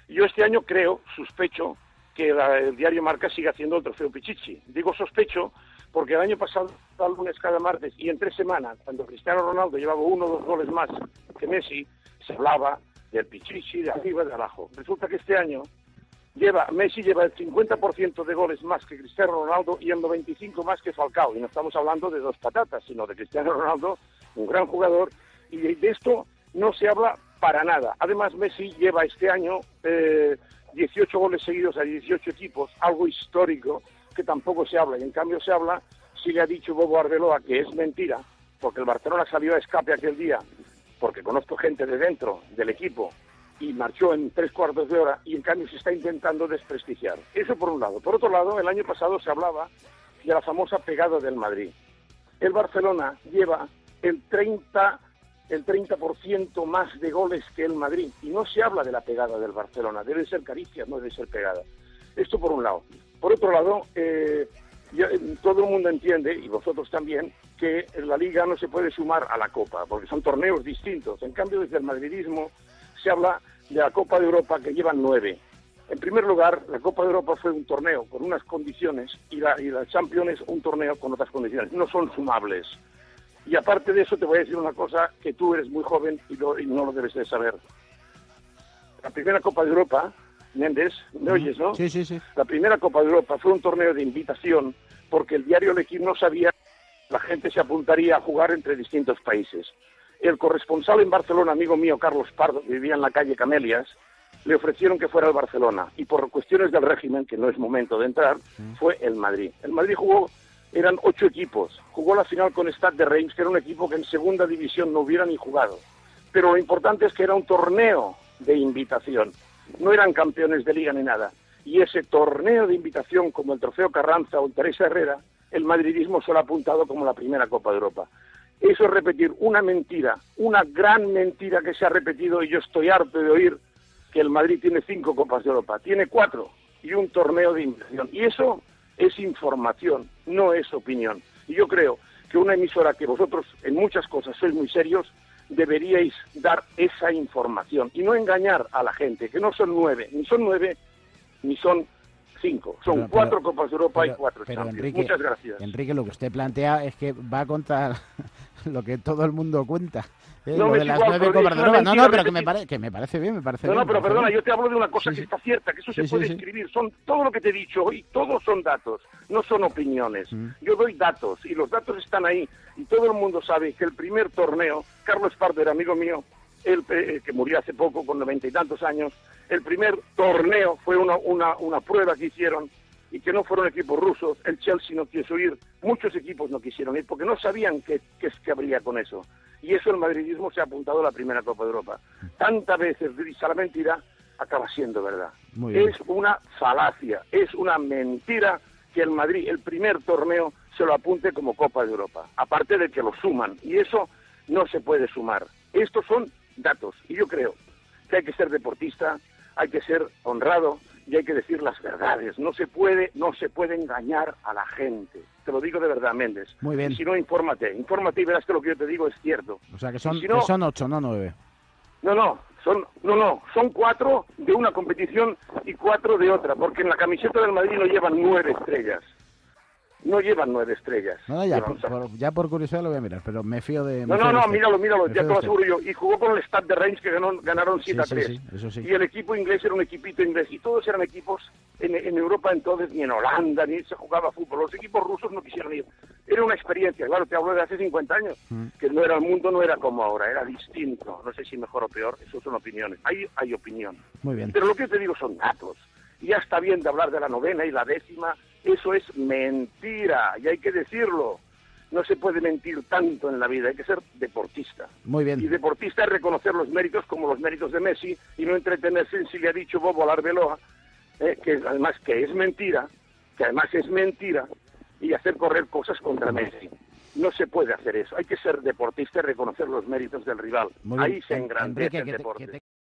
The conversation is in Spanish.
Yo este año sospecho, que el diario Marca sigue haciendo el trofeo Pichichi. Digo sospecho porque el año pasado, cada lunes, cada martes y en 3 semanas, cuando Cristiano Ronaldo llevaba 1 o 2 goles más que Messi, se hablaba del Pichichi, de arriba y de abajo. Resulta que este año Messi lleva el 50% de goles más que Cristiano Ronaldo y el 95% más que Falcao. Y no estamos hablando de 2 patatas, sino de Cristiano Ronaldo, un gran jugador, y de esto no se habla para nada. Además, Messi lleva este año 18 goles seguidos a 18 equipos, algo histórico que tampoco se habla. Y en cambio se habla, si le ha dicho Bobo Arbeloa que es mentira, porque el Barcelona salió a escape aquel día, porque conozco gente de dentro del equipo, y marchó en 3/4 de hora, y en cambio se está intentando desprestigiar. Eso por un lado. Por otro lado, el año pasado se hablaba de la famosa pegada del Madrid. El Barcelona lleva el 30% más de goles que el Madrid, y no se habla de la pegada del Barcelona. Debe ser caricia, no debe ser pegada. Esto por un lado. Por otro lado, todo el mundo entiende, y vosotros también, que la Liga no se puede sumar a la Copa, porque son torneos distintos. En cambio, desde el madridismo se habla de la Copa de Europa, que llevan 9. En primer lugar, la Copa de Europa fue un torneo con unas condiciones, y la Champions es un torneo con otras condiciones. No son sumables. Y aparte de eso, te voy a decir una cosa que tú eres muy joven y no lo debes de saber. La primera Copa de Europa, Méndez, ¿me oyes, no? Sí, sí, sí. La primera Copa de Europa fue un torneo de invitación porque el diario L'Equipe no sabía que la gente se apuntaría a jugar entre distintos países. El corresponsal en Barcelona, amigo mío, Carlos Pardo, que vivía en la calle Camelias, le ofrecieron que fuera al Barcelona. Y por cuestiones del régimen, que no es momento de entrar, fue el Madrid. El Madrid jugó, eran 8 equipos. Jugó la final con Stade de Reims, que era un equipo que en segunda división no hubiera ni jugado. Pero lo importante es que era un torneo de invitación. No eran campeones de liga ni nada. Y ese torneo de invitación, como el Trofeo Carranza o el Teresa Herrera, el madridismo se lo ha apuntado como la primera Copa de Europa. Eso es repetir una mentira, una gran mentira que se ha repetido, y yo estoy harto de oír que el Madrid tiene 5 Copas de Europa. Tiene 4 y un torneo de invitación. Y eso es información, no es opinión. Y yo creo que una emisora que vosotros en muchas cosas sois muy serios, deberíais dar esa información y no engañar a la gente, que no son 9, ni son 9, ni son 5. Son 4 Copas de Europa y 4 Champions. Enrique, muchas gracias. Enrique, lo que usted plantea es que va contra lo que todo el mundo cuenta. No, lo me de las igual, 9 Copas de Europa. No, pero que me parece bien, me parece bien. No, pero perdona, yo te hablo de una cosa Sí, que sí. está cierta, que eso se Sí, puede sí. escribir. Son todo lo que te he dicho hoy, todos son datos, no son opiniones. Yo doy datos y los datos están ahí y todo el mundo sabe que el primer torneo, Carlos Pardo era amigo mío, que murió hace poco con 90 y tantos años, el primer torneo fue una prueba que hicieron y que no fueron equipos rusos. El Chelsea no quiso ir, muchos equipos no quisieron ir porque no sabían qué habría con eso. Y eso el madridismo se ha apuntado a la primera Copa de Europa. Tantas veces dice la mentira, acaba siendo verdad. Muy bien. Es una falacia, es una mentira que el Madrid, el primer torneo, se lo apunte como Copa de Europa. Aparte de que lo suman, y eso no se puede sumar. Estos son datos, y yo creo que hay que ser deportista, hay que ser honrado, y hay que decir las verdades. No se puede engañar a la gente. Te lo digo de verdad, Méndez. Muy bien. Y si no, infórmate y verás que lo que yo te digo es cierto. O sea, que son, Si no, que son 8, no 9. Son 4 de una competición y 4 de otra, porque en la camiseta del Madrid no llevan 9 estrellas. No llevan 9 estrellas. No, ya por curiosidad lo voy a mirar, pero me fío de... Míralo, Me ya fío te de lo usted. aseguro yo. Y jugó con el Stade de Reims, que ganaron 7-3. Sí, eso sí. Y el equipo inglés era un equipito inglés. Y todos eran equipos en Europa entonces, ni en Holanda, ni se jugaba fútbol. Los equipos rusos no quisieron ir. Era una experiencia, claro, te hablo de hace 50 años, que no era el mundo, no era como ahora, era distinto. No sé si mejor o peor, eso son opiniones. Hay opinión. Muy bien. Pero lo que te digo son datos. Y ya está bien de hablar de la 9ª y la 10ª. Eso es mentira, y hay que decirlo. No se puede mentir tanto en la vida, hay que ser deportista. Muy bien. Y deportista es reconocer los méritos como los méritos de Messi y no entretenerse en si le ha dicho Bobo Arbeloa, que además es mentira, y hacer correr cosas contra Messi. No se puede hacer eso, hay que ser deportista y reconocer los méritos del rival. Muy bien. Ahí se engrandece Enrique, el deporte.